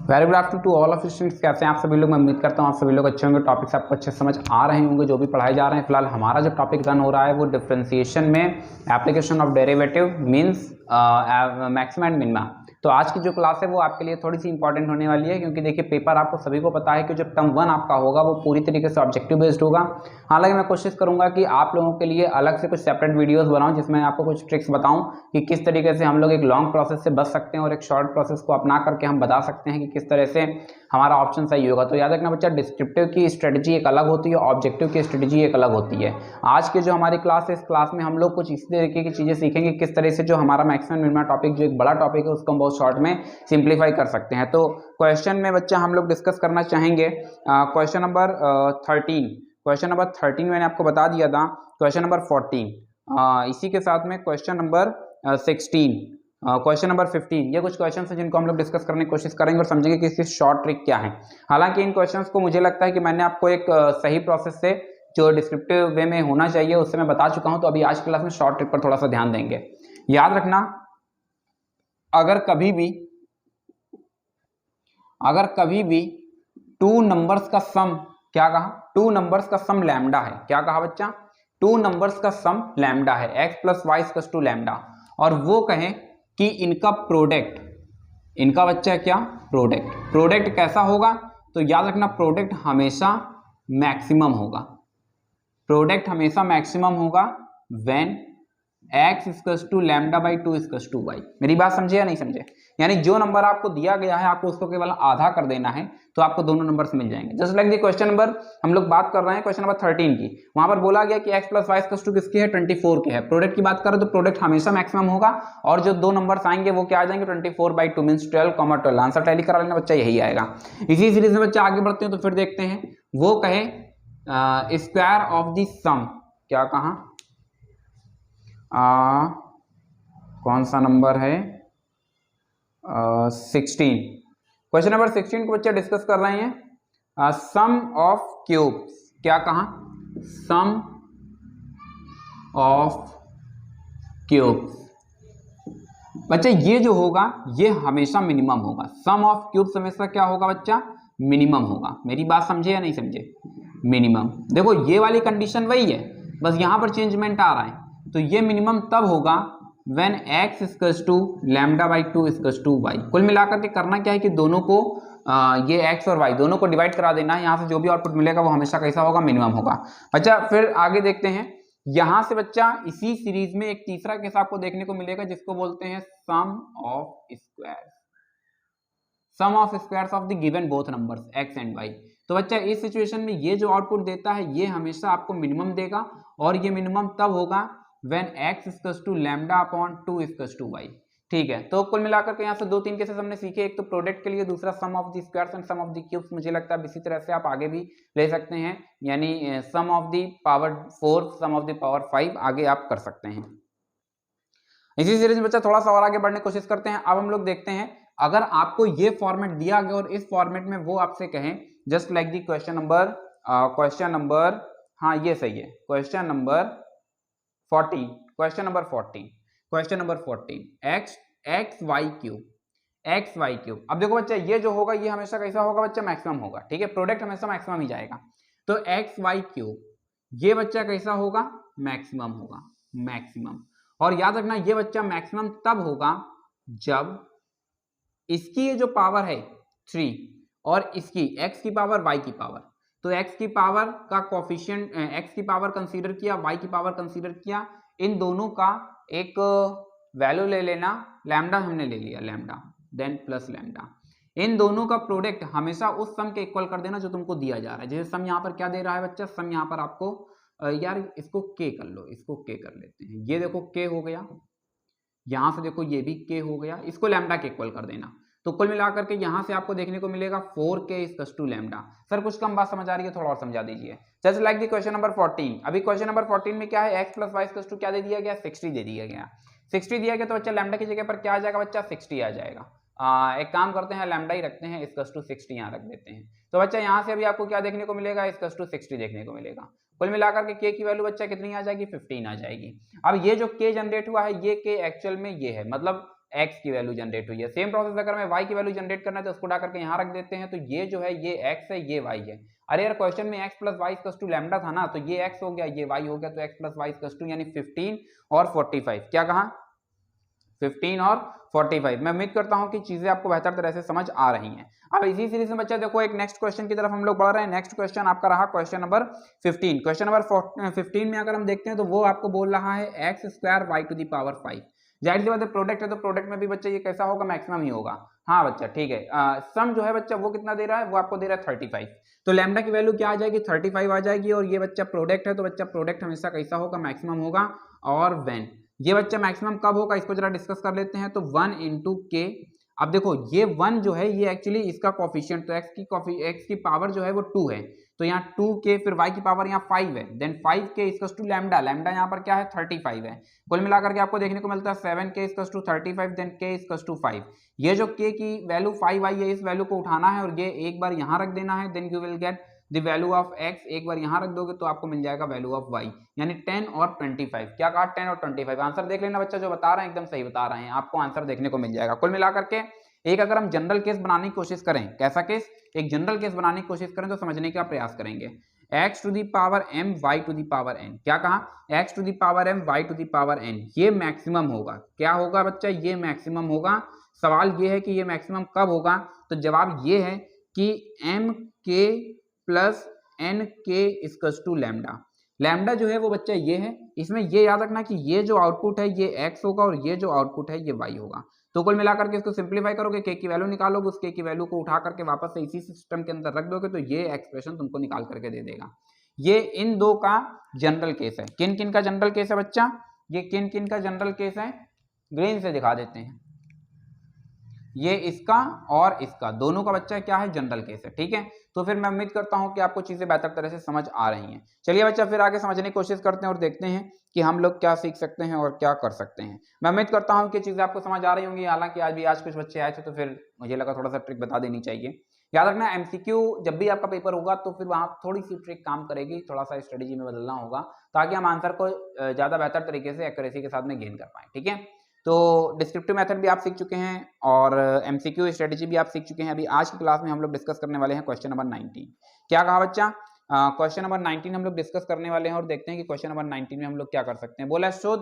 Very good afternoon to all of students. कैसे हैं आप सभी लोग? मैं उम्मीद करता हूँ आप सभी लोग अच्छे होंगे, टॉपिक्स आपको अच्छे समझ आ रहे होंगे जो भी पढ़ाए जा रहे हैं। फिलहाल हमारा जो टॉपिक रन हो रहा है वो डिफरेंशिएशन में application of derivative means maxima and minima. तो आज की जो क्लास है वो आपके लिए थोड़ी सी इंपॉर्टेंट होने वाली है, क्योंकि देखिए पेपर आपको सभी को पता है कि जो टर्म 1 आपका होगा वो पूरी तरीके से ऑब्जेक्टिव बेस्ड होगा। हालांकि मैं कोशिश करूंगा कि आप लोगों के लिए अलग से कुछ सेपरेट वीडियोस बनाऊं जिसमें आपको कुछ ट्रिक्स बताऊं कि किस तरीके से हम लोग एक लॉन्ग प्रोसेस से बच सकते हैं और एक शॉर्ट प्रोसेस को अपना करके हम बता सकते हैं कि किस तरह से हमारा ऑप्शन सही होगा। तो याद रखना बच्चा, डिस्क्रिप्टिव की स्ट्रेटजी एक अलग होती है, ऑब्जेक्टिव की स्ट्रेटजी एक अलग होती है। आज की जो हमारी क्लास है, इस क्लास में हम लोग कुछ इसी तरीके की चीजें सीखेंगे किस तरह से जो हमारा मैक्सिमम मिनिमम टॉपिक जो एक बड़ा टॉपिक है उसको हम बहुत शॉर्ट में सिंप्लीफाई कर सकते हैं। तो क्वेश्चन में बच्चा हम लोग डिस्कस करना चाहेंगे क्वेश्चन नंबर 13। क्वेश्चन नंबर 13 मैंने आपको बता दिया था। क्वेश्चन नंबर 14 इसी के साथ में क्वेश्चन नंबर 16, क्वेश्चन नंबर 15, ये कुछ क्वेश्चन हैं जिनको हम लोग डिस्कस करने की कोशिश करेंगे और समझेंगे कि इसकी शॉर्ट ट्रिक क्या है। हालांकि इन क्वेश्चंस को मुझे लगता है कि मैंने आपको एक सही प्रोसेस से जो डिस्क्रिप्टिव वे में होना चाहिए उससे मैं बता चुका हूं। तो अभी आज की क्लास में शॉर्ट ट्रिक पर थोड़ा सा ध्यान देंगे। याद रखना, अगर कभी भी टू नंबर्स का सम, क्या कहा? टू नंबर्स का सम लैम्डा है। क्या कहा बच्चा? टू नंबर्स का सम लैम्डा है, x plus y equals to lambda, और वो कहें कि इनका प्रोडक्ट, इनका बच्चा क्या? प्रोडक्ट कैसा होगा? तो याद रखना, प्रोडक्ट हमेशा मैक्सिमम होगा। प्रोडक्ट हमेशा मैक्सिमम होगा when x equals to lambda by 2 equals to y. मेरी बात समझे या नहीं समझे? यानी जो नंबर आपको दिया गया है आपको उसको केवल आधा कर देना है तो आपको दोनों नंबर्स मिल जाएंगे। Just like the question number हम लोग बात कर रहे हैं क्वेश्चन नंबर 13 की। वहां पर बोला गया कि x plus y equals to किसकी है? 24 की है। प्रोडक्ट की बात करें तो प्रोडक्ट हमेशा मैक्सिमम होगा और जो दो नंबर्स आएंगे वो क्या आ जाएंगे? 24/2 मींस 12, आंसर टैली करा लेना बच्चा, यही आएगा। इसी सीरीज में बच्चा आगे बढ़ते हैं तो फिर देखते हैं। वो कहे स्क्वायर ऑफ द सम, क्या कहा? कौन सा नंबर है? 16। क्वेश्चन नंबर 16 को बच्चे डिस्कस कर रहे हैं सम ऑफ क्यूब्स। क्या कहा? सम ऑफ क्यूब्स। बच्चे ये जो होगा ये हमेशा मिनिमम होगा। सम ऑफ क्यूब्स हमेशा क्या होगा बच्चा? मिनिमम होगा। मेरी बात समझे या नहीं समझे? मिनिमम। देखो ये वाली कंडीशन वही है, बस यहां पर चेंजमेंट आ रहा है। तो ये मिनिमम तब होगा when x equals to lambda by 2 equals to y. कुल मिलाकर के करना क्या है कि दोनों को ये x और y दोनों को डिवाइड करा देना है। यहाँ से जो भी आउटपुट मिलेगा वो हमेशा कैसा होगा? मिनिमम होगा। अच्छा, फिर आगे देखते हैं। यहां से बच्चा इसी सीरीज में एक तीसरा केस आपको देखने को मिलेगा जिसको बोलते हैं sum of square. Sum of squares of the given both numbers x and y। तो बच्चा इस सिचुएशन में ये जो आउटपुट देता है ये हमेशा आपको मिनिमम देगा और ये मिनिमम तब होगा when x equals to lambda upon 2 equals to y. ठीक है, तो कुल मिलाकर के यहाँ से दो तीन केसेस हमने सीखे, एक तो प्रोडक्ट के लिए, दूसरा sum of the squares and sum of the cubes. मुझे लगता है इसी तरह से आप आगे भी ले सकते हैं, यानी sum of the power 4, sum of the power 5 आगे आप कर सकते हैं। इसी सीरीज में बच्चा थोड़ा सा और आगे बढ़ने की कोशिश करते हैं। अब हम लोग देखते हैं, अगर आपको ये फॉर्मेट दिया गया और इस फॉर्मेट में वो आपसे कहें just like the question number, हाँ ये सही है, question number 14, question number 14 x y cube. अब देखो बच्चा ये जो होगा ये हमेशा कैसा होगा बच्चा? मैक्सिमम होगा। ठीक है, प्रोडक्ट हमेशा मैक्सिमम ही जाएगा। तो एक्स वाई क्यूब ये बच्चा कैसा होगा? मैक्सिमम होगा, मैक्सिमम। और याद रखना ये बच्चा मैक्सिमम तब होगा जब इसकी ये जो पावर है 3 और इसकी x की पावर y की पावर, तो x की पावर का कोफिशिएंट, x की पावर कंसीडर किया, y की पावर कंसीडर किया, इन दोनों का एक वैल्यू ले लेना, लैम्डा हमने ले लिया, लैम्डा देन प्लस लैम्डा। इन दोनों का प्रोडक्ट हमेशा उस सम के इक्वल कर देना जो तुमको दिया जा रहा है। जैसे सम यहाँ पर क्या दे रहा है बच्चा? सम यहाँ पर आपको यार इसको k कर लो, इसको k कर लेते हैं। ये देखो k हो गया, यहां से देखो ये भी k हो गया, इसको लैम्डा के इक्वल कर देना। तो कुल मिलाकर के यहां से आपको देखने को मिलेगा 4k equals to lambda. Sir कुछ कम बात समझ आ रही है, थोड़ा और समझा दीजिए। Just like the question number 14। अभी क्वेश्चन नंबर 14 में क्या है? x plus y equals to क्या दे दिया गया? 60 दे दिया गया। 60 दिया गया तो बच्चा लैम्डा की जगह पर क्या आ जाएगा बच्चा? 60 आ जाएगा। एक काम करते हैं, लैम्डा ही रखते हैं, इक्वल्स टू 60 यहाँ रख देते हैं। तो बच्चा यहाँ से अभी आपको क्या देखने को मिलेगा? इक्वल्स टू 60 देखने को मिलेगा। कुल मिलाकर के k की वैल्यू बच्चा कितनी आ जाएगी? 15 आ जाएगी। अब ये जो k जनरेट हुआ है ये k एक्चुअल में ये है, मतलब x की वैल्यू जनरेट हुई है। सेम प्रोसेस अगर मैं y की वैल्यू जनरेट करना है तो उसको उठा करके यहाँ रख देते हैं, तो ये जो है ये x है, ये y है। अरे यार क्वेश्चन में x plus y equals to lambda था ना, तो ये x हो गया, ये y हो गया, तो x plus y equals to यानी 15 और 45। क्या कहा? 15 और 45। मैं उम्मीद करता हूं कि चीजें आपको बेहतर तरह से समझ आ रही हैं। अब इसी सीरीज में बच्चा देखो एक नेक्स्ट क्वेश्चन की तरफ हम लोग बढ़ रहे हैं। नेक्स्ट क्वेश्चन आपका रहा क्वेश्चन नंबर 15। क्वेश्चन नंबर 15 में अगर हम देखते हैं तो वो आपको बोल रहा है x square y to the power 5। जाहिर सी बात है प्रोडक्ट है, तो प्रोडक्ट में भी बच्चा ये कैसा होगा, मैक्सिमम ही होगा। हाँ बच्चा ठीक है। सम जो है बच्चा वो कितना दे रहा है, वो आपको दे रहा है 35। तो लैम्डा की वैल्यू क्या आ जाएगी, 35 आ जाएगी। और ये बच्चा प्रोडक्ट है, तो बच्चा प्रोडक्ट हमेशा कैसा होगा, मैक्सिमम होगा। और व्हेन ये बच्चा मैक्सिमम कब होगा, इसको जरा डिस्कस कर लेते हैं। तो 1 इंटू के, अब देखो ये 1 जो है ये एक्चुअली इसका कॉफिशिएंट, तो एक्स की पावर जो है वो 2 है, तो यहाँ 2k, फिर y की पावर यहाँ 5 है, then 5k equals to lambda, lambda यहाँ पर क्या है 35 है। कुल मिलाकर के आपको देखने को मिलता है 7k equals to 35, then k equals to 5। ये जो k की वैल्यू 5 आई है, इस वैल्यू को उठाना है और ये एक बार यहाँ रख देना है, then you will get the value of x। एक बार यहाँ रख दोगे तो आपको मिल जाएगा वैल्यू ऑफ y, यानी 10 और 25। क्या कहा, 10 और 25। आंसर देख लेना बच्चा, जो बता रहे हैं एकदम सही बता रहे हैं, आपको आंसर देखने को मिल जाएगा। कुल मिलाकर के एक अगर हम जनरल केस बनाने की कोशिश करें, कैसा केस, एक जनरल केस बनाने की कोशिश करें तो समझने का प्रयास करेंगे। x to the power m y to the power n, क्या कहा, x to the power m y to the power n, ये मैक्सिमम होगा। क्या होगा बच्चा, ये मैक्सिमम होगा। सवाल ये है कि ये मैक्सिमम कब होगा, तो जवाब ये है कि m k प्लस एन के इक्वल्स टू लैम्डा। लैम्डा जो है वो बच्चा ये है, इसमें ये याद रखना कि ये जो आउटपुट है ये x होगा और ये जो आउटपुट है ये y होगा। तो कुल मिलाकर के इसको सिंपलीफाई करोगे, k की वैल्यू निकालोगे, उस k की वैल्यू को उठा करके वापस से इसी सिस्टम के अंदर रख दोगे, तो ये एक्सप्रेशन तुमको निकाल करके दे देगा। ये इन दो का जनरल केस है। किन किन का जनरल केस है बच्चा, ये किन किन का जनरल केस है, ग्रीन से दिखा देते हैं। ये इसका और इसका दोनों का बच्चा क्या है, जनरल केस है। ठीक है, तो फिर मैं उम्मीद करता हूं कि आपको चीजें बेहतर तरह से समझ आ रही हैं। चलिए बच्चा फिर आगे समझने की कोशिश करते हैं और देखते हैं कि हम लोग क्या सीख सकते हैं और क्या कर सकते हैं। मैं उम्मीद करता हूं कि चीजें आपको समझ आ रही होंगी। हालांकि आज कुछ बच्चे आए थे तो फिर मुझे लगा थोड़ा सा ट्रिक बता देनी चाहिए। याद रखना एमसीक्यू जब भी आपका पेपर होगा तो फिर वहां थोड़ी सी ट्रिक काम करेगी, थोड़ा सा स्ट्रेटेजी में बदलना होगा ताकि हम आंसर को ज्यादा बेहतर तरीके से एक्यूरेसी के साथ में गेन कर पाए। ठीक है, तो डिस्क्रिप्टिव मेथड भी आप सीख चुके हैं और एमसीक्यू स्ट्रेटेजी भी आप सीख चुके हैं। अभी आज की क्लास में हम लोग डिस्कस करने वाले हैं क्वेश्चन नंबर 19। क्या कहा बच्चा, क्वेश्चन नंबर 19 हम लोग डिस्कस करने वाले हैं और देखते हैं कि क्वेश्चन नंबर 19 में हम लोग क्या कर सकते हैं। बोला show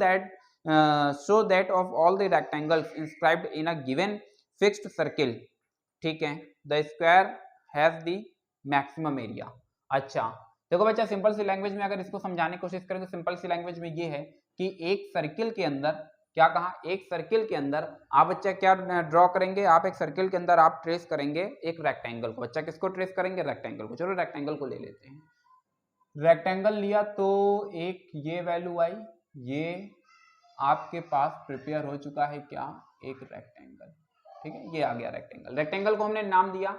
that of all the rectangles inscribed in a given fixed circle, ठीक है, the square has the maximum area. अच्छा देखो बच्चा, सिंपल सी लैंग्वेज में अगर इसको समझाने की कोशिश करें तो सिंपल सी लैंग्वेज में ये है कि एक सर्किल के अंदर, क्या कहा, एक सर्किल के अंदर आप बच्चा क्या ड्रॉ करेंगे, आप एक सर्किल के अंदर आप ट्रेस करेंगे एक रेक्टेंगल को। बच्चा किसको ट्रेस करेंगे, रेक्टेंगल को। चलो रेक्टेंगल को ले लेते हैं। रेक्टेंगल लिया तो एक ये वैल्यू आई, ये आपके पास प्रिपेयर हो चुका है क्या, एक रेक्टेंगल। ठीक है, ये आ गया रेक्टेंगल। रेक्टेंगल को हमने नाम दिया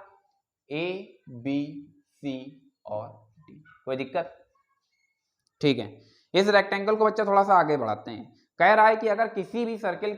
ए बी सी और डी। कोई दिक्कत, ठीक है। इस रेक्टेंगल को बच्चा थोड़ा सा आगे बढ़ाते हैं। कह रहा है कि अगर किसी भी सर्किल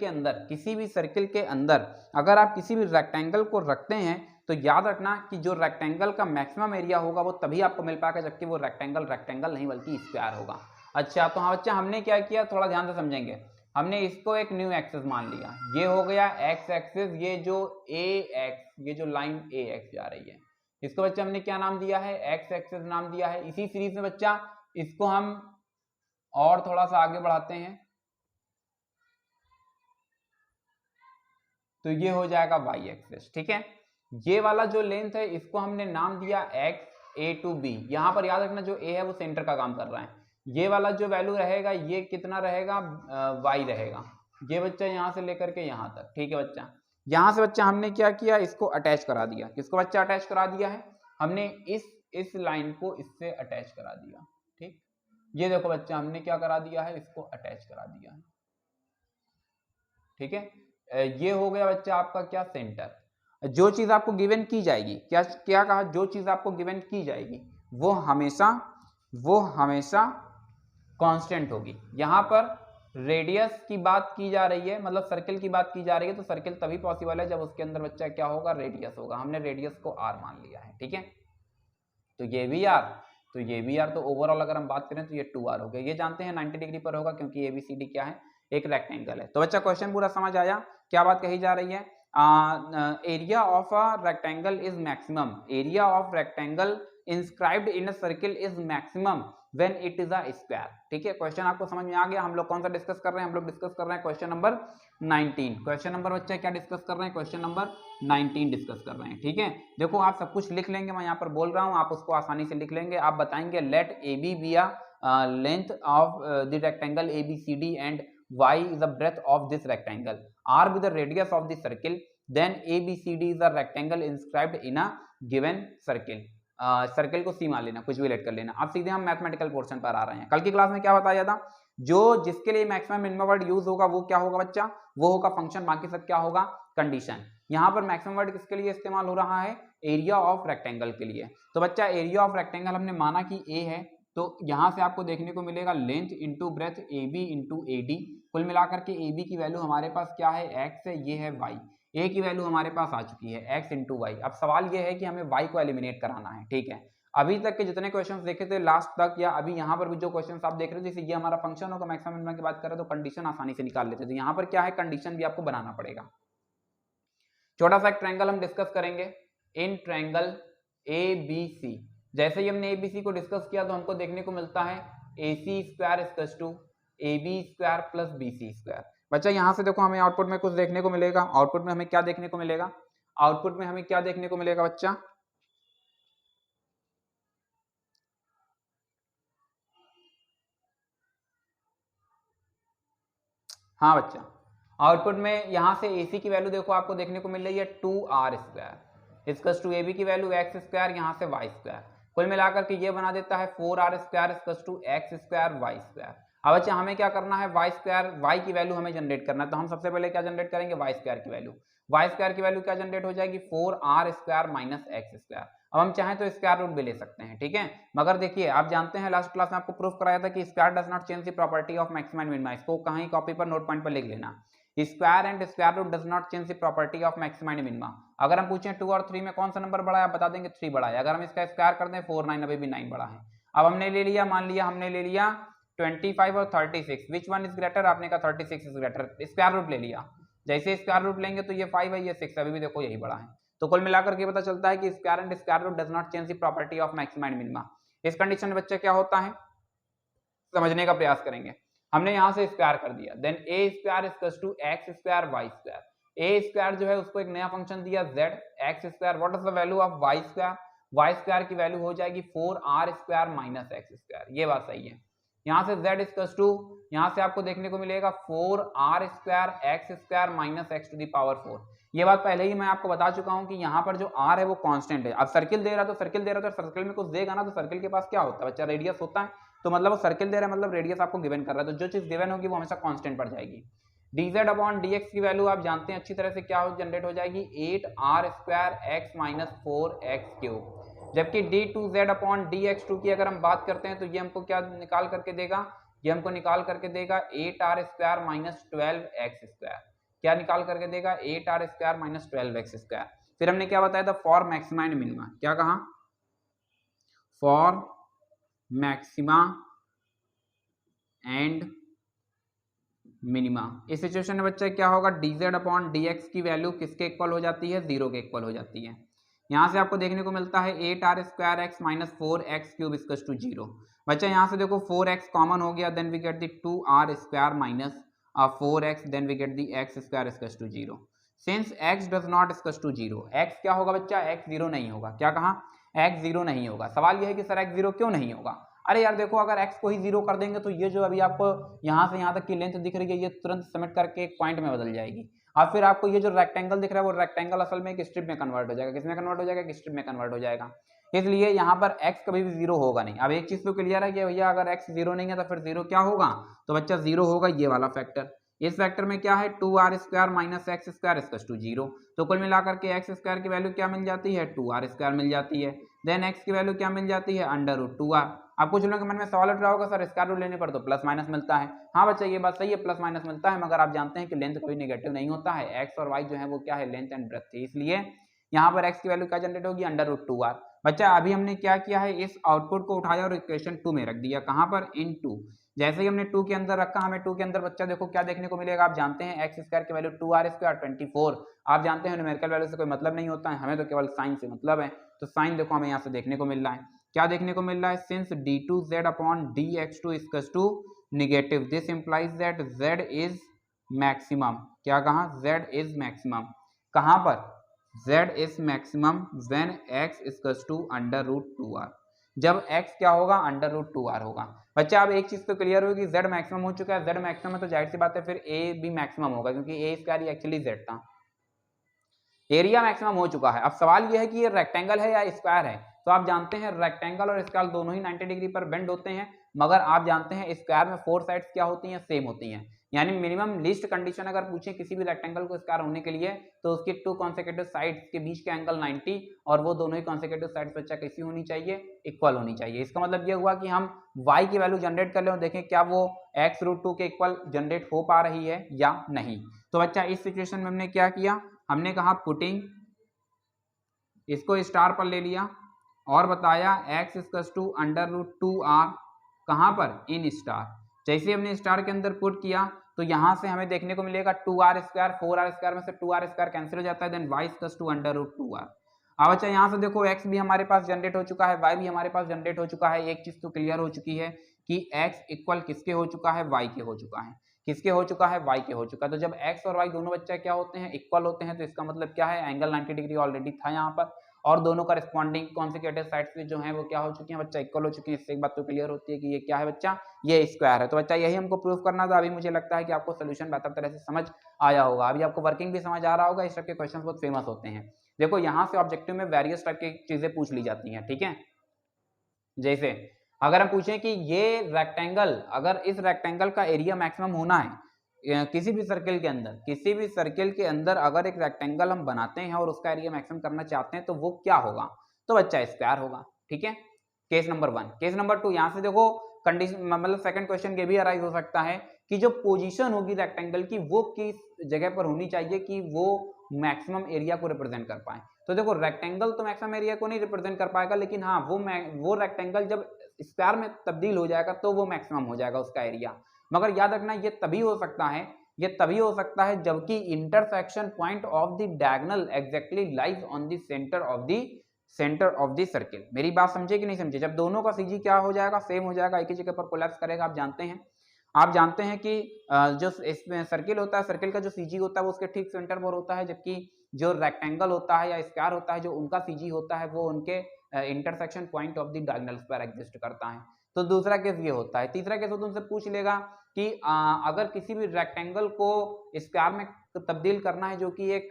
के अंदर अगर आप किसी भी रेक्टेंगल को रखते हैं तो याद रखना कि जो रेक्टेंगल का मैक्सिमम एरिया होगा वो तभी आपको मिल पाएगा जबकि वो रेक्टेंगल नहीं बल्कि स्क्वायर होगा। अच्छा तो हाँ बच्चा, हमने क्या किया, थोड़ा ध्यान से समझेंगे। हमने इसको एक न्यू एक्सिस मान लिया, ये हो गया एक्स एक्सिस, ये जो ए एक्स, ये जो लाइन ए एक्स जा रही है इसको बच्चा हमने क्या नाम दिया है, एक्स एक्सिस नाम दिया है। इसी सीरीज में बच्चा इसको हम और थोड़ा सा आगे बढ़ाते हैं तो ये हो जाएगा वाई एक्सिस। ठीक है, ये वाला जो लेंथ है इसको हमने नाम दिया एक्स ए टू बी। यहां पर याद रखना जो ए है वो सेंटर का काम कर रहा है। ये वाला जो वैल्यू रहेगा ये कितना रहेगा, वाई रहेगा। ये बच्चा यहां से लेकर के यहां तक। ठीक है बच्चा, यहां से बच्चा हमने क्या किया, इसको अटैच करा दिया। किसको बच्चा अटैच करा दिया है, हमने इस लाइन को इससे अटैच करा दिया। ठीक, ये देखो बच्चा हमने क्या करा दिया है, इसको अटैच करा दिया है। ठीक है, ये हो गया बच्चा आपका क्या, सेंटर। जो चीज आपको गिवन की जाएगी, क्या क्या कहा, जो चीज आपको गिवन की जाएगी वो हमेशा कांस्टेंट होगी। यहां पर रेडियस की बात की जा रही है, मतलब सर्किल की बात की जा रही है, तो सर्किल तभी पॉसिबल है जब उसके अंदर बच्चा क्या होगा, रेडियस होगा। हमने रेडियस को r मान लिया है। ठीक है, तो ये भी r, तो ओवरऑल अगर हम बात करें तो ये 2r हो गया। ये जानते हैं 90 डिग्री पर होगा क्योंकि ABCD क्या है, एक रेक्टेंगल है। तो बच्चा क्वेश्चन पूरा समझ आया, क्या बात कही जा रही है? Area of a rectangle is maximum, area of rectangle inscribed in a circle is maximum when it is a square. ठीक है, क्वेश्चन आपको समझ में आ गया। हम लोग कौन सा डिस्कस कर रहे हैं? हम लोग डिस्कस कर रहे हैं क्वेश्चन नंबर 19। क्वेश्चन नंबर बच्चा क्या डिस्कस कर रहे हैं? क्वेश्चन नंबर 19 डिस्कस कर रहे हैं। ठीक है, देखो आप सब कुछ लिख लेंगे, मैं यहाँ पर बोल रहा हूँ, आप उसको आसानी से लिख लेंगे। आप बताएंगे let A B B length of the rectangle ABCD and y is the breadth of this rectangle, r be the radius of the circle, then ABCD is a rectangle inscribed in a given circle। Circle को सी मान लेना, कुछ भी late कर लेना। अब सीधे हम मैथमेटिकल पोर्शन पर आ रहे हैं। कल की क्लास में क्या बताया था? जो जिसके लिए मैक्सिमम मिनिमम वर्ड यूज होगा वो क्या होगा बच्चा? वो होगा फंक्शन, बाकी सब क्या होगा? कंडीशन। यहाँ पर मैक्सिमम वर्ड किसके लिए इस्तेमाल हो रहा है? एरिया ऑफ रेक्टेंगल के लिए। तो बच्चा एरिया ऑफ रेक्टेंगल हमने माना कि ए है, तो यहां से आपको देखने को मिलेगा length into breadth A B into A D. कुल मिलाकर के ए बी की वैल्यू हमारे पास क्या है? एक्स है, ये है वाई। ए की वैल्यू हमारे पास आ चुकी है एक्स इंटू वाई। अब सवाल ये है कि हमें वाई को एलिमिनेट कराना है। ठीक है, अभी तक के जितने क्वेश्चंस देखे थे लास्ट तक, या अभी यहाँ पर भी जो क्वेश्चंस आप देख रहे थे, जैसे ये हमारा फंक्शन होगा, मैक्सिमम मिनिमम की बात करें तो कंडीशन आसानी से निकाल लेते थे। यहाँ पर क्या है? कंडीशन भी आपको बनाना पड़ेगा। छोटा सा एक ट्रायंगल हम डिस्कस करेंगे, in triangle A B C. जैसे ही हमने एबीसी को डिस्कस किया तो हमको देखने को मिलता है A C square equals to A B square plus B C square. बच्चा यहाँ से देखो हमें आउटपुट में कुछ देखने को मिलेगा। आउटपुट में हमें क्या देखने को मिलेगा? आउटपुट में हमें क्या देखने को मिलेगा बच्चा? हाँ बच्चा, आउटपुट में यहाँ से AC की वैल्यू देखो आपको देखने को मिल रही है 2r square equals to AB की वैल्यू x स्क्वायर, यहाँ से y स्क्वायर। कुल मिलाकर के ये बना देता है 4r square equals to x square y square. अब बच्चा हमें क्या करना है? y स्क्वायर, y की वैल्यू हमें जनरेट करना है। तो हम सबसे पहले क्या जनरेट करेंगे? y स्क्वायर की वैल्यू। y स्क्वायर की वैल्यू क्या जनरेट हो जाएगी? 4r square minus x square. अब हम चाहें तो स्क्वायर रूट भी ले सकते हैं। ठीक है, मगर देखिए आप जानते हैं लास्ट क्लास में आपको प्रूफ कराया था कि square does not change the property of maximum and minimum. इसको कहीं कॉपी पर नोट पॉइंट पर लिख लेना, square and square root does not change the property of maximum and minimum. अगर हम पूछें 2 और 3 में कौन सा नंबर बड़ा है, आप बता देंगे 3 बड़ा है। अगर हम इसका स्क्वायर कर दें 4 9, अभी भी 9 बड़ा है। अब हमने ले लिया, मान लिया हमने ले लिया 25 और 36, विच वन इज ग्रेटर? आपने कहा 36 इज ग्रेटर, स्क्वायर रूट ले लिया। जैसे स्क्वायर रूट लेंगे तो ये 5 है, ये 6, अभी भी देखो यही बड़ा है। तो कुल मिलाकर के पता चलता है कि square and square root does not change the property of maximum and minimum. इस कंडीशन में बच्चे क्या होता है समझने का प्रयास करेंगे। हमने यहां से स्क्वायर कर दिया, then a square equals to x square y square. A square जो है उसको एक नया फंक्शन दिया z, x square, what is the value of y square? Y square की वैल्यू हो जाएगी 4r square minus x square. ये बात सही है। यहाँ से z इक्वल्स टू, यहाँ से आपको देखने को मिलेगा 4r square x square minus x to the power 4। ये बात पहले ही मैं आपको बता चुका हूं कि यहाँ पर जो r है वो कांस्टेंट है। अब सर्किल दे रहा तो सर्किल दे रहा तो सर्किल में कुछ देगा ना, तो सर्किल के पास क्या होता है बच्चा? रेडियस होता है। तो मतलब वो सर्किल दे रहा है, मतलब रेडियस आपको गिवन कर रहा है, तो जो चीज गिवन होगी वो हमेशा कांस्टेंट पड़ जाएगी। dz अपॉन dx की वैल्यू आप जानते हैं अच्छी तरह से क्या जनरेट हो जाएगी? 8r square x minus 4x cube. जबकि d2z अपॉन dx2 की अगर हम बात करते हैं तो ये हमको क्या निकाल करके देगा? ये हमको निकाल करके देगा 8r square minus 12x square. क्या निकाल करके देगा? 8r square minus 12x square. फिर हमने क्या बताया था? For maxima and minima. क्या कहा? For maxima and minima. इस सिचुएशन में बच्चा क्या होगा? dz अपॉन dx की वैल्यू किसके इक्वल हो जाती है? 0 के इक्वल हो जाती है। यहाँ से आपको देखने को मिलता है 8r square x minus 4x cube equals to 0। बच्चा यहाँ से देखो 4x कॉमन हो गया, then we get the 2r square minus 4x, then we get the x square equals to 0। Since x does not equals to 0, x क्या होगा बच्चा? x 0 नहीं होगा। क्या कहा? x 0 नहीं होगा। सवाल यह है कि सर x 0 क्यों नहीं होगा? अरे यार देखो, अगर x को ही 0 कर देंगे तो ये जो अभी आपको यहाँ से यहाँ तक की लेंथ दिख रही है ये तुरंत समेट करके एक पॉइंट में बदल जाएगी। और फिर आपको ये जो रेक्टेंगल दिख रहा है वो रेक्टेंगल असल में एक स्ट्रिप में कन्वर्ट हो जाएगा। किसमें कन्वर्ट हो जाएगा? एक स्ट्रिप में कन्वर्ट हो जाएगा। इसलिए यहाँ पर x कभी भी 0 होगा नहीं। अब एक चीज तो क्लियर है कि भैया अगर x 0 नहीं है तो फिर 0 क्या होगा? तो बच्चा 0 होगा ये वाला फैक्टर। इस फैक्टर में क्या है? 2r square minus x square equals to 0। तो कुल मिलाकर के एक्स स्क्वायर की वैल्यू क्या मिल जाती है? 2r स्क्वायर मिल जाती है। देन x की वैल्यू क्या मिल जाती है? Under root 2r। आप कुछ लोगों के मन में सवाल उठ रहा होगा सर स्क्वायर रूट लेने पर तो प्लस माइनस मिलता है। हाँ बच्चा ये बात सही है, प्लस माइनस मिलता है, मगर आप जानते हैं कि लेंथ कभी नेगेटिव नहीं होता है। एक्स और वाई जो है वो क्या है? लेंथ एंड ब्रेथ है। इसलिए यहाँ पर x की वैल्यू क्या जनरेट होगी? Under root 2r। बच्चा अभी हमने क्या किया है? इस आउटपुट को उठाया और इक्वेशन 2 में रख दिया। कहाँ पर? इन 2। जैसे ही हमने 2 के अंदर रखा, हमें 2 के अंदर बच्चा देखो क्या देखने को मिलेगा, आप जानते हैं एक्स स्क्वायर की वैल्यू 2r² 24। आप जानते हैं न्यूमेरिकल वैल्यू से कोई मतलब नहीं होता है, हमें तो केवल साइन से मतलब है। तो साइन देखो हमें यहाँ से देखने को मिल रहा है, क्या देखने को मिल रहा है, since d2z upon dx2 equals to negative, this implies that z is maximum. क्या कहा, z इज मैक्सिमम। कहां पर, z is maximum when x equals to √2r। जब x क्या होगा, √2r होगा। बच्चा अब एक चीज तो क्लियर होगी, z मैक्सिमम हो चुका है, z मैक्सिमम है तो जाहिर सी बात है फिर a भी मैक्सिमम होगा, क्योंकि a स्क्वायर एक्चुअली z था। एरिया मैक्सिमम हो चुका है। अब सवाल यह है कि ये रेक्टेंगल है या स्क्वायर है। तो आप जानते हैं रेक्टेंगल और स्क्वायर दोनों ही 90 डिग्री पर बेंड होते हैं, मगर आप जानते हैं स्क्वायर में 4 साइड्स क्या होती हैं, सेम होती हैं। यानी मिनिमम लीस्ट कंडीशन अगर पूछे किसी भी रेक्टेंगल को स्क्वायर होने के लिए, तो उसकी 2 कॉन्सेक्यूटिव साइड्स के बीच के एंगल 90 और वो दोनों ही कॉन्सेक्यूटिव साइड्स बच्चा कैसी होनी चाहिए, इक्वल होनी चाहिए। इसका मतलब ये हुआ कि हम y की वैल्यू जनरेट कर ले और देखें क्या वो x√2 के इक्वल जनरेट हो पा रही है या नहीं। तो बच्चा इस सिचुएशन में हमने क्या किया, हमने कहा पुटिंग, इसको स्टार पर ले लिया और बताया x इक्वल्स टू √2r, कहां पर, इन स्टार। जैसे हमने स्टार के अंदर पुट किया तो यहां से हमें देखने को मिलेगा 2r स्क्वायर, 4r स्क्वायर में से 2r स्क्वायर कैंसिल हो जाता है, then y equals to √2r। अब अच्छा यहाँ से देखो x भी हमारे पास जनरेट हो चुका है, y भी हमारे पास जनरेट हो चुका है। एक चीज तो क्लियर हो चुकी है कि x इक्वल किसके हो चुका है, y के हो चुका है। किसके हो चुका है, y के हो चुका है। तो जब x और y दोनों बच्चे क्या होते हैं, इक्वल होते हैं, तो इसका मतलब क्या है, एंगल 90 डिग्री ऑलरेडी था यहाँ पर, और दोनों का रिस्पॉन्डिंग कॉन्सिक्यूटिव साइड्स पे जो है वो क्या हो चुकी हैं बच्चा, इक्वल हो चुकी हैं। इससे एक बात तो क्लियर होती है कि ये क्या है बच्चा, ये स्क्वायर है। तो बच्चा यही हमको प्रूफ करना था। अभी मुझे लगता है कि आपको सोल्यूशन बेहतर तरह से समझ आया होगा, अभी आपको वर्किंग भी समझ आ रहा होगा। इस टाइप के क्वेश्चन बहुत फेमस होते हैं। देखो यहाँ से ऑब्जेक्टिव में वेरियस टाइप की चीजें पूछ ली जाती हैं, ठीक है। जैसे अगर हम पूछें कि ये रेक्टेंगल, अगर इस रेक्टेंगल का एरिया मैक्सिमम होना है किसी भी सर्किल के अंदर, किसी भी सर्किल के अंदर अगर एक रेक्टेंगल हम बनाते हैं और उसका एरिया मैक्सिमम करना चाहते हैं, तो वो क्या होगा, तो बच्चा स्क्वायर होगा, ठीक है। Case number 1। केस नंबर 2, यहां से देखो कंडीशन, मतलब सेकंड क्वेश्चन ये भी अराइज हो सकता है कि जो पोजीशन होगी रेक्टेंगल की वो किस जगह पर होनी चाहिए कि वो मैक्सिमम एरिया को रिप्रेजेंट कर पाए। तो देखो रेक्टेंगल तो मैक्सिमम एरिया को नहीं रिप्रेजेंट कर पाएगा, लेकिन हाँ वो रेक्टेंगल जब स्क्वायर में तब्दील हो जाएगा तो वो मैक्सिमम हो जाएगा उसका एरिया। मगर याद रखना ये तभी हो सकता है, ये तभी हो सकता है जबकि intersection point of the diagonal exactly lies on the centre of the circle. मेरी बात समझे कि नहीं समझे। जब दोनों का सीजी क्या हो जाएगा, सेम हो जाएगा, एक ही जगह पर कोलैप्स करेगा। आप जानते हैं कि जो इसमें सर्किल होता है, सर्किल का जो सीजी होता है वो उसके ठीक सेंटर पर होता है, जबकि जो रेक्टेंगल होता है या स्क्वायर होता है जो उनका सीजी होता है वो उनके intersection point of the diagonals पर एग्जिस्ट करता है। तो दूसरा केस ये होता है। तीसरा केस वो तुमसे पूछ लेगा कि अगर किसी भी रेक्टेंगल को स्क्वायर में तब्दील करना है जो कि एक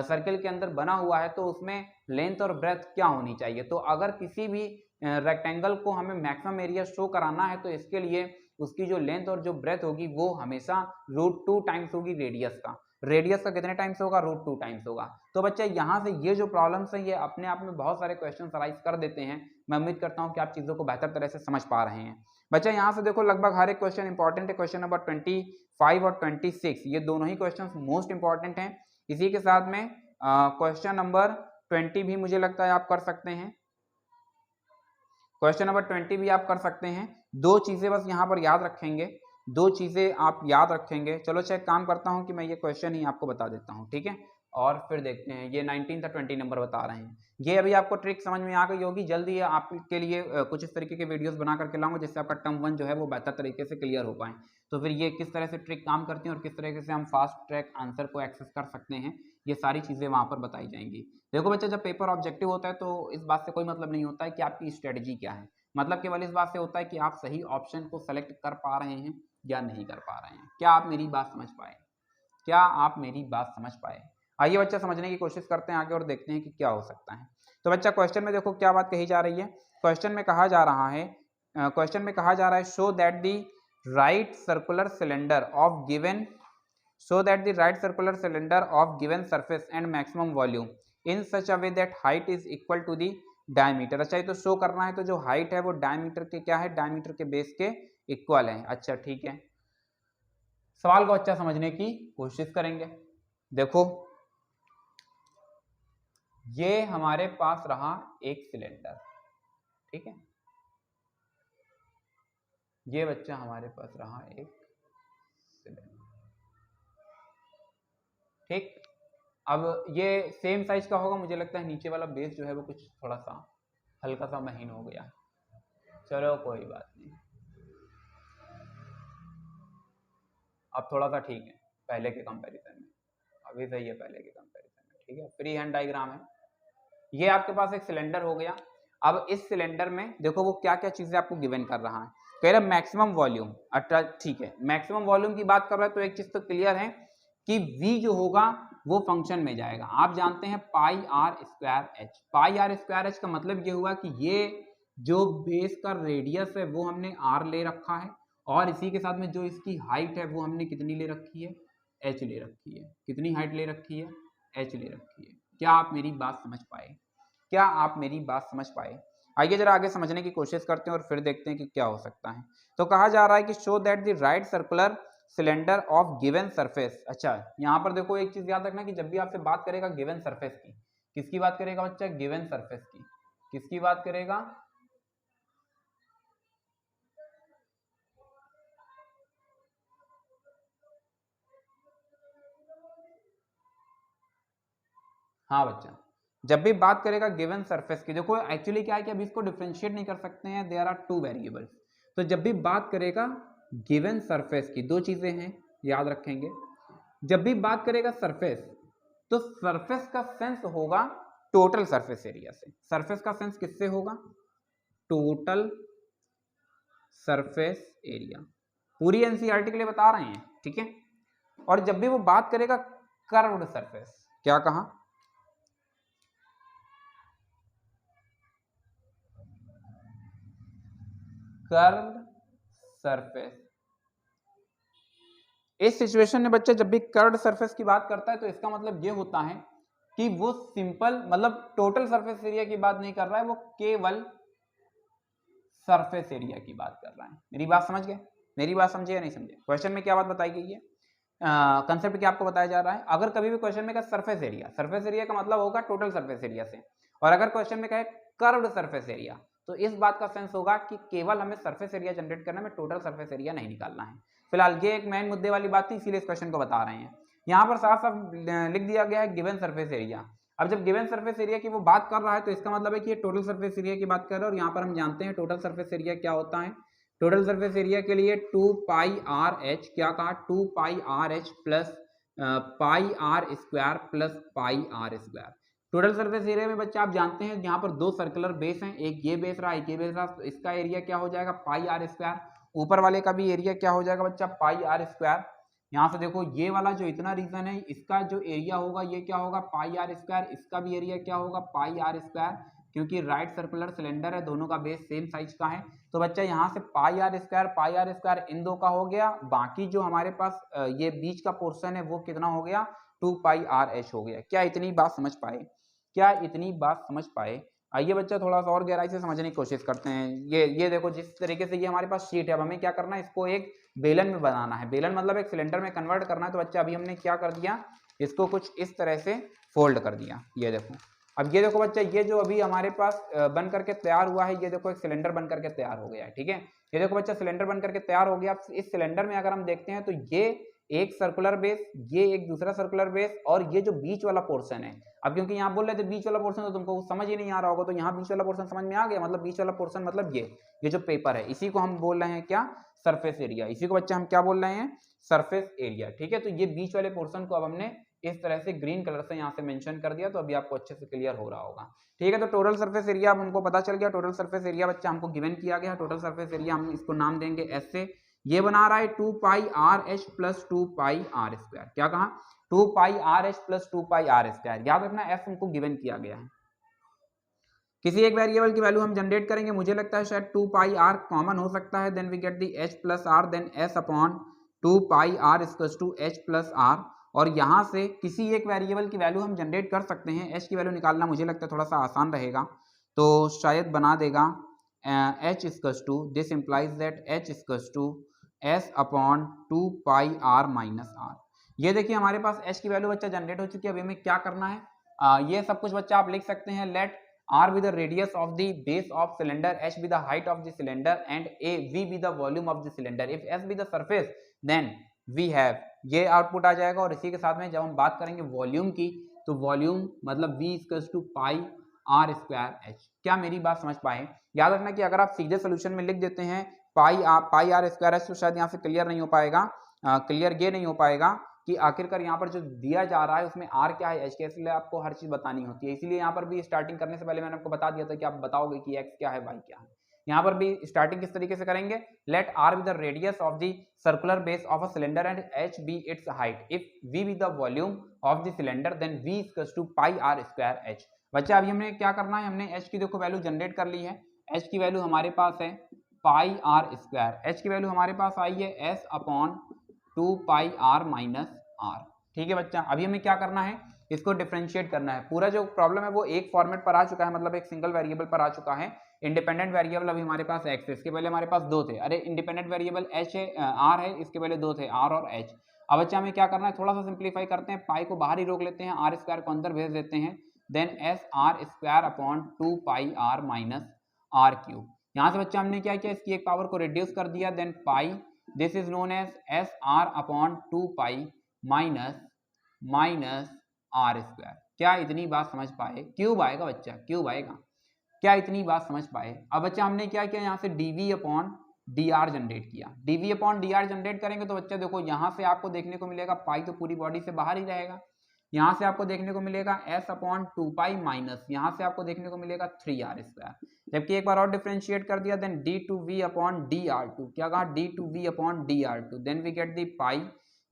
सर्किल के अंदर बना हुआ है, तो उसमें लेंथ और ब्रेथ क्या होनी चाहिए। तो अगर किसी भी रेक्टेंगल को हमें मैक्सिमम एरिया शो कराना है तो इसके लिए उसकी जो लेंथ और जो ब्रेथ होगी वो हमेशा √2 टाइम्स होगी रेडियस का। रेडियस का कितने टाइम्स होगा, √2 टाइम्स होगा। तो बच्चा यहाँ से ये जो प्रॉब्लम्स हैं ये अपने आप में बहुत सारे क्वेश्चन अराइज कर देते हैं। मैं उम्मीद करता हूँ कि आप चीज़ों को बेहतर तरह से समझ पा रहे हैं। बच्चा यहाँ से देखो लगभग हर एक क्वेश्चन इंपॉर्टेंट है। क्वेश्चन नंबर 25 और 26 ये दोनों ही क्वेश्चन मोस्ट इंपॉर्टेंट हैं। इसी के साथ में क्वेश्चन नंबर 20 भी मुझे लगता है आप कर सकते हैं। क्वेश्चन नंबर 20 भी आप कर सकते हैं। दो चीजें बस यहाँ पर याद रखेंगे, दो चीजें आप याद रखेंगे। चलो अच्छा एक काम करता हूँ कि मैं ये क्वेश्चन ही आपको बता देता हूँ, ठीक है, और फिर देखते हैं। ये 19 था, 20 नंबर बता रहे हैं। ये अभी आपको ट्रिक समझ में आ गई होगी। जल्दी आपके लिए कुछ इस तरीके के वीडियोस बना करके लाऊंगा जिससे आपका टर्म 1 जो है वो बेहतर तरीके से क्लियर हो पाए। तो फिर ये किस तरह से ट्रिक काम करती है और किस तरीके से हम फास्ट ट्रैक आंसर को एक्सेस कर सकते हैं, ये सारी चीज़ें वहाँ पर बताई जाएंगी। देखो बच्चा, जब पेपर ऑब्जेक्टिव होता है तो इस बात से कोई मतलब नहीं होता है कि आपकी स्ट्रेटजी क्या है। मतलब केवल इस बात से होता है कि आप सही ऑप्शन को सेलेक्ट कर पा रहे हैं या नहीं कर पा रहे हैं। क्या आप मेरी बात समझ पाए, क्या आप मेरी बात समझ पाए? आइए बच्चा समझने की कोशिश करते हैं आगे और देखते हैं कि क्या हो सकता है। तो बच्चा क्वेश्चन में देखो क्या बात कही जा रही है। क्वेश्चन में कहा जा रहा है, show that the right circular cylinder of given surface and maximum volume in such a way that height is equal to the diameter. अच्छा ये तो शो करना है, तो जो हाइट है वो डायमीटर के क्या है, डायमीटर के बेस के इक्वल है। अच्छा ठीक है, सवाल को अच्छा समझने की कोशिश करेंगे। देखो ये हमारे पास रहा एक सिलेंडर, ठीक है, ये बच्चा हमारे पास रहा एक सिलेंडर। ठीक, अब ये सेम साइज का होगा, मुझे लगता है नीचे वाला बेस जो है वो कुछ थोड़ा सा हल्का सा महीन हो गया। चलो कोई बात नहीं, अब थोड़ा सा ठीक है पहले के कंपैरिजन में, अभी सही है पहले के कंपैरिजन में। ठीक है, फ्री हैंड डायग्राम है। ये आपके पास एक सिलेंडर हो गया। अब इस सिलेंडर में देखो वो क्या क्या चीजें आपको गिवन कर रहा है। कह रहा मैक्सिमम वॉल्यूम, अच्छा ठीक है, मैक्सिमम वॉल्यूम की बात कर रहा है तो एक चीज तो क्लियर है कि v जो होगा वो फंक्शन में जाएगा। आप जानते हैं pi r square h, pi r square h का मतलब ये हुआ कि ये जो बेस का रेडियस है वो हमने r ले रखा है, और इसी के साथ में जो इसकी हाइट है वो हमने कितनी ले रखी है, h ले रखी है। कितनी हाइट ले रखी है, h ले रखी है। क्या आप मेरी बात समझ पाए? क्या आप मेरी बात समझ पाए? आइए जरा आगे समझने की कोशिश करते हैं और फिर देखते हैं कि क्या हो सकता है। तो कहा जा रहा है कि show that the right circular cylinder of given surface. अच्छा, यहाँ पर देखो एक चीज याद रखना कि जब भी आपसे बात करेगा गिवन सरफेस की, किसकी बात करेगा बच्चा, गिवन सरफेस की, किसकी बात करेगा, हाँ बच्चा, जब भी बात करेगा गिवन सरफेस की, देखो एक्चुअली क्या है कि अभी इसको डिफरेंशिएट नहीं कर सकते हैं, देयर आर टू वेरिएबल्स। तो जब भी बात करेगा गिवन सरफेस की, दो चीजें हैं याद रखेंगे, जब भी बात करेगा सरफेस तो सरफेस का सेंस होगा टोटल सरफेस एरिया से। सरफेस का सेंस किससे होगा, टोटल सरफेस एरिया, पूरी एनसीईआरटी के लिए बता रहे हैं। ठीक है, और जब भी वो बात करेगा कर्व्ड सरफेस, क्या कहा, कर्व्ड सरफेस। इस सिचुएशन में बच्चा जब भी कर्व्ड सरफेस की बात करता है तो इसका मतलब ये होता है कि वो सिंपल मतलब टोटल सरफेस एरिया की बात नहीं कर रहा है, वो केवल सरफेस एरिया की बात कर रहा है। मेरी बात समझ गए? मेरी बात समझे या नहीं समझे? क्वेश्चन में क्या बात बताई गई है, कंसेप्ट क्या आपको बताया जा रहा है। अगर कभी भी क्वेश्चन में कहा सरफेस एरिया, सरफेस एरिया का मतलब होगा टोटल सरफेस एरिया से, और अगर क्वेश्चन में कहे कर्व्ड सरफेस एरिया तो इस बात का सेंस होगा कि केवल हमें सरफेस एरिया जनरेट करना है, टोटल सरफेस एरिया नहीं निकालना है। फिलहाल ये एक मेन मुद्दे वाली बात थी, इसीलिए इस क्वेश्चन को बता रहे हैं। यहाँ पर साफ साफ लिख दिया गया है गिवन सरफेस एरिया। अब जब गिवन सरफेस एरिया की वो बात कर रहा है तो इसका मतलब है कि ये टोटल सरफेस एरिया की बात कर रहा है, और यहाँ पर हम जानते हैं टोटल सरफेस एरिया क्या होता है। टोटल सरफेस एरिया के लिए 2 पाई आर एच, क्या कहा, 2 pi r h plus pi r square plus pi r square. Total surface area में बच्चा आप जानते हैं यहाँ पर दो सर्कुलर बेस हैं, एक ये बेस रहा एक ये बेस रहा, तो इसका एरिया क्या हो जाएगा, पाई आर स्क्वायर। ऊपर वाले का भी एरिया क्या हो जाएगा बच्चा, पाई आर स्क्वायर। यहाँ से देखो ये वाला जो इतना रीजन है इसका जो एरिया होगा ये क्या होगा, पाई आर स्क्वायर। इसका भी एरिया क्या होगा, पाई आर स्क्वायर, क्योंकि राइट सर्कुलर सिलेंडर है, दोनों का बेस सेम साइज का है। तो बच्चा यहाँ से पाई आर स्क्वायर इन दो का हो गया, बाकी जो हमारे पास ये बीच का पोर्शन है वो कितना हो गया, 2 पाई आर एच हो गया। क्या इतनी बात समझ पाए? क्या इतनी बात समझ पाए? आइए बच्चा थोड़ा सा और गहराई से समझने की कोशिश करते हैं। ये देखो जिस तरीके से ये हमारे पास शीट है, अब हमें क्या करना है, इसको एक बेलन में बनाना है। बेलन मतलब एक सिलेंडर में कन्वर्ट करना है। तो बच्चा अभी हमने क्या कर दिया, इसको कुछ इस तरह से फोल्ड कर दिया। ये देखो, अब ये देखो बच्चा, ये जो अभी हमारे पास बन करके तैयार हुआ है, ये देखो एक सिलेंडर बन करके तैयार हो गया है। ठीक है, ये देखो बच्चा सिलेंडर बन करके तैयार हो गया। इस सिलेंडर में अगर हम देखते हैं तो ये एक सर्कुलर बेस, ये एक दूसरा सर्कुलर बेस, और ये जो बीच वाला पोर्शन है, अब क्योंकि यहाँ बोल रहे थे बीच वाला पोर्शन तो तुमको समझ ही नहीं आ रहा होगा, तो यहाँ बीच वाला पोर्शन समझ में आ गया। मतलब बीच वाला पोर्शन मतलब ये जो पेपर है, इसी को हम बोल रहे हैं क्या, सरफेस एरिया। इसी को बच्चा हम क्या बोल रहे हैं, सरफेस एरिया। ठीक है, तो ये बीच वाले पोर्शन को अब हमने इस तरह से ग्रीन कलर से यहाँ से मेंशन कर दिया, तो अभी आपको अच्छे से क्लियर हो रहा होगा। ठीक है, तो टोटल सरफेस एरिया अब हमको पता चल गया। टोटल सरफेस एरिया बच्चा हमको गिवन किया गया। टोटल सरफेस एरिया हम इसको नाम देंगे एस से। ये बना रहा है 2 pi r h plus 2 pi r square. क्या कहा, 2 pi r h plus 2 pi r square. याद रखना एफ हमको गिवन किया गया है। किसी एक वेरिएबल की वैल्यू हम जनरेट करेंगे, मुझे लगता है शायद 2 पाई आर कॉमन हो सकता है, then we get the h plus r, then s upon 2 pi r equals to h plus r. और यहाँ से किसी एक वेरिएबल की वैल्यू हम जनरेट कर सकते हैं। एच की वैल्यू निकालना मुझे लगता है थोड़ा सा आसान रहेगा, तो शायद बना देगा h equals to, this implies that h equals to s upon 2 pi r minus r. ये देखिए हमारे पास एच की वैल्यू बच्चा जनरेट हो चुकी है। अभी हमें क्या करना है, ये सब कुछ बच्चा आप लिख सकते हैं, late R be the radius of the base of cylinder, H be the height of the cylinder and V be the volume of the cylinder. If S be the surface, then we have, ये output आ जाएगा। और इसी के साथ में जब हम बात करेंगे वॉल्यूम की, तो वॉल्यूम मतलब V equals to pi r square h. क्या मेरी बात समझ पाए? याद रखना कि अगर आप सीधे सोल्यूशन में लिख देते हैं पाई आर स्क्वायर एच, तो शायद यहाँ से क्लियर नहीं हो पाएगा, क्लियर ये नहीं हो पाएगा कि आखिरकार यहाँ पर जो दिया जा रहा है उसमें आर क्या है, एच क्या है, इसलिए आपको हर चीज बतानी होती है। इसीलिए यहाँ पर भी स्टार्टिंग करने से पहले मैंने आपको बता दिया था कि आप बताओगे कि एक्स क्या है, वाई क्या है। यहाँ पर भी स्टार्टिंग किस तरीके से करेंगे, let r be the radius of the circular base of a cylinder and h be its height, if V be the volume of the cylinder then V equals to pi r square h. बच्चा अभी हमने क्या करना है, हमने H की देखो value generate कर ली है। एच की वैल्यू हमारे पास है पाई आर स्क्वायर, एच की वैल्यू हमारे पास आई है s upon 2 pi r minus r. ठीक है बच्चा, अभी हमें क्या करना है, इसको डिफरेंशिएट करना है। पूरा जो प्रॉब्लम है वो एक फॉर्मेट पर आ चुका है, मतलब एक सिंगल वेरिएबल पर आ चुका है। इंडिपेंडेंट वेरिएबल अभी हमारे पास एक्स है, इसके पहले हमारे पास दो थे। अरे इंडिपेंडेंट वेरिएबल एच है, आर है, इसके पहले दो थे, आर और एच। अब बच्चा हमें क्या करना है, थोड़ा सा सिंप्लीफाई करते हैं, पाई को बाहर ही रोक लेते हैं, आर स्क्वायर को अंदर भेज देते हैं, then s r square upon 2 pi r minus r cube. यहाँ से बच्चा हमने क्या किया, इसकी एक पावर को रिड्यूस कर दिया, then pi, this is known as s r upon 2 pi minus r square. क्या इतनी बात समझ पाए? क्यूब आएगा बच्चा, क्यूब आएगा। क्या इतनी बात समझ पाए? अब बच्चा हमने क्या किया, यहाँ से dv upon D R generate किया। dv upon D R generate करेंगे तो बच्चा देखो यहाँ से आपको देखने को मिलेगा पाई तो पूरी बॉडी से बाहर ही रहेगा, यहाँ से आपको देखने को मिलेगा s अपॉन 2 पाई माइनस, यहाँ से आपको देखने को मिलेगा 3r स्क्वायर। जबकि एक बार और डिफरेंशिएट कर दिया, देन d2v अपॉन dr2, क्या कहा, d2v upon dr2, then we get the pi.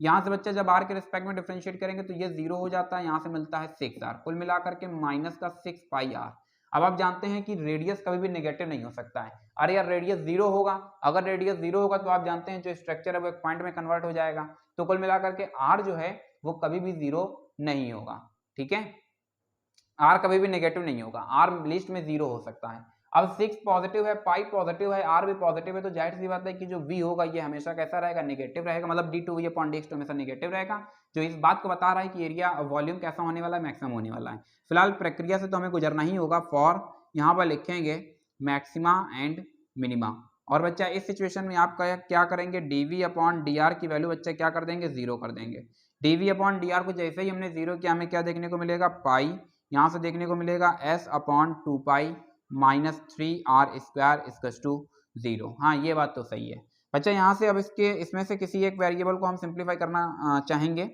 यहाँ से बच्चा जब r के रिस्पेक्ट में डिफरेंशिएट करेंगे तो ये 0 हो जाता है, यहाँ से मिलता है 6r, कुल मिलाकर के माइनस का 6 पाई r। अब आप जानते हैं कि रेडियस कभी भी नेगेटिव नहीं हो सकता है। अरे यार रेडियस 0 होगा, अगर रेडियस 0 होगा तो आप जानते हैं जो स्ट्रक्चर है वो एक पॉइंट में कन्वर्ट हो जाएगा, तो कुल मिलाकर के r जो है वो कभी भी 0 नहीं होगा। ठीक है, r कभी भी नेगेटिव नहीं होगा, r लिस्ट में 0 हो सकता है। अब 6 पॉजिटिव है, पाई पॉजिटिव है, r भी पॉजिटिव है, तो जाहिर सी बात है कि जो v होगा ये हमेशा कैसा रहेगा, नेगेटिव रहेगा, मतलब d2v अपॉन dx हमेशा नेगेटिव रहेगा, जो इस बात को बता रहा है कि एरिया वॉल्यूम कैसा होने वाला है, मैक्सिमम होने वाला है। फिलहाल प्रक्रिया से तो हमें गुजरना ही होगा, फॉर यहाँ पर लिखेंगे मैक्सिमा एंड मिनिमा। और बच्चा इस सिचुएशन में आप क्या करेंगे, dv अपॉन dr की वैल्यू बच्चा क्या कर देंगे, 0 कर देंगे। dv अपॉन dr को जैसे ही हमने 0 किया, हमें क्या देखने को मिलेगा, पाई, यहाँ से देखने को मिलेगा s upon 2 pi minus 3r square equals to 0। हाँ ये बात तो सही है बच्चा। यहाँ से अब इसमें से किसी एक वेरिएबल को हम सिंप्लीफाई करना चाहेंगे,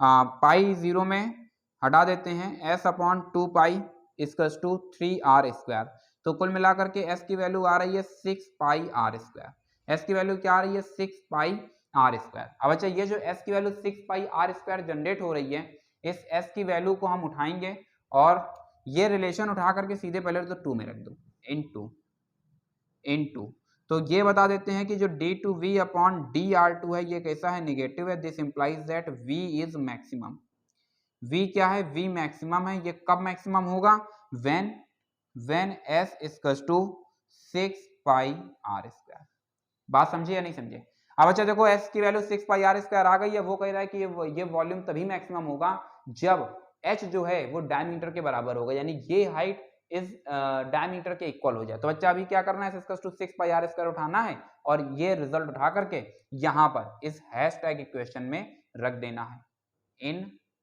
पाई 0 में हटा देते हैं, s upon 2 pi equals to 3r square, तो कुल मिलाकर के s की वैल्यू आ रही है 6 पाई आर स्क्वायर। s की वैल्यू क्या आ रही है, 6 पाई आर स्क्वायर। अब अच्छा ये जो s की value 6 pi r square generate हो रही है, इस s की वैल्यू को हम उठाएंगे और ये रिलेशन उठा करके सीधे पहले तो 2 में रख दो, इनटू, तो ये बता देते हैं कि जो d2v अपॉन dr2 है ये कैसा है, नेगेटिव है। This implies that v is maximum. v क्या है, v मैक्सिमम है। ये कब मैक्सिमम होगा, when s equals to 6 pi r square. बात समझे या नहीं समझे? अब अच्छा देखो s की वैल्यू 6 पाई आर स्क्वायर आ गई है, वो कह रहा है कि ये वॉल्यूम तभी मैक्सिमम होगा जब h जो है वो डायमीटर के बराबर होगा, यानी ये हाइट इस डायमीटर के इक्वल हो जाए। तो बच्चा अभी क्या करना है, इसका 6 पाई आर स्क्वायर उठाना है और ये रिजल्ट उठा करके यहाँ पर इस हैशटैग इक्वेशन में रख देना है, इन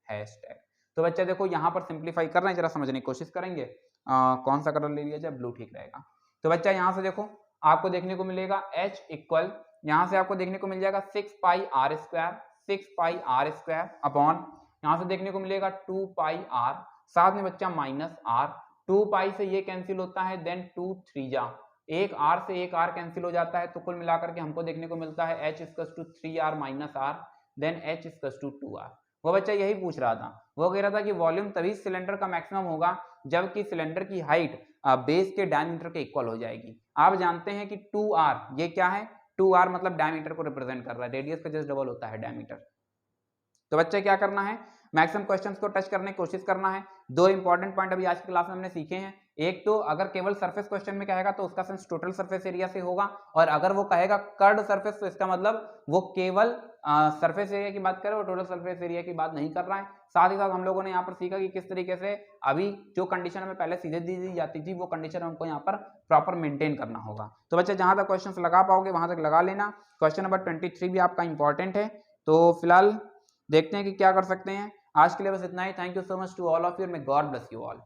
हैशटैग। तो बच्चा देखो यहाँ पर सिंप्लीफाई कर रहे हैं, जरा समझने की कोशिश करेंगे। कौन सा कलर ले लिया जाए, ब्लू ठीक रहेगा। तो बच्चा यहाँ से देखो आपको देखने को मिलेगा h इक्वल, यहाँ से आपको देखने को मिल जाएगा 6 pi r square, 6 pi r square upon, यहाँ से देखने को मिलेगा 2 पाई आर, साथ में बच्चा माइनस आर, 2 पाई से ये कैंसिल होता है, देन 2 3 जा, एक आर से एक आर कैंसिल हो जाता है, तो कुल मिलाकर के हमको देखने को मिलता है h equals to 3r minus r, then h equals to 2r। वो बच्चा यही पूछ रहा था, वो कह रहा था कि वॉल्यूम तभी सिलेंडर का मैक्सिमम होगा जबकि सिलेंडर की हाइट बेस के डायमीटर के इक्वल हो जाएगी। आप जानते हैं कि 2r ये क्या है, 2r मतलब डायमीटर को रिप्रेजेंट कर रहा है, रेडियस का जस्ट डबल होता है डायमीटर। तो बच्चे क्या करना है, मैक्सिमम क्वेश्चंस को टच करने की कोशिश करना है। दो इंपॉर्टेंट पॉइंट अभी आज की क्लास में हमने सीखे हैं, एक तो अगर केवल सरफेस क्वेश्चन में कहेगा तो उसका सेंस टोटल सरफेस एरिया से होगा, और अगर वो कहेगा कर्ड सरफेस तो इसका मतलब वो केवल सरफेस एरिया की बात करे, वो टोटल सरफेस एरिया की बात नहीं कर रहा है। साथ ही साथ हम लोगों ने यहाँ पर सीखा कि किस तरीके से अभी जो कंडीशन हमें पहले सीधे दी जाती थी वो कंडीशन हमको यहाँ पर प्रॉपर मेंटेन करना होगा। तो बच्चे जहां तक क्वेश्चन लगा पाओगे वहां तक लगा लेना। क्वेश्चन नंबर 23 भी आपका इंपॉर्टेंट है। तो फिलहाल देखते हैं कि क्या कर सकते हैं। आज के लिए बस इतना ही। Thank you so much to all of you, may God bless you all.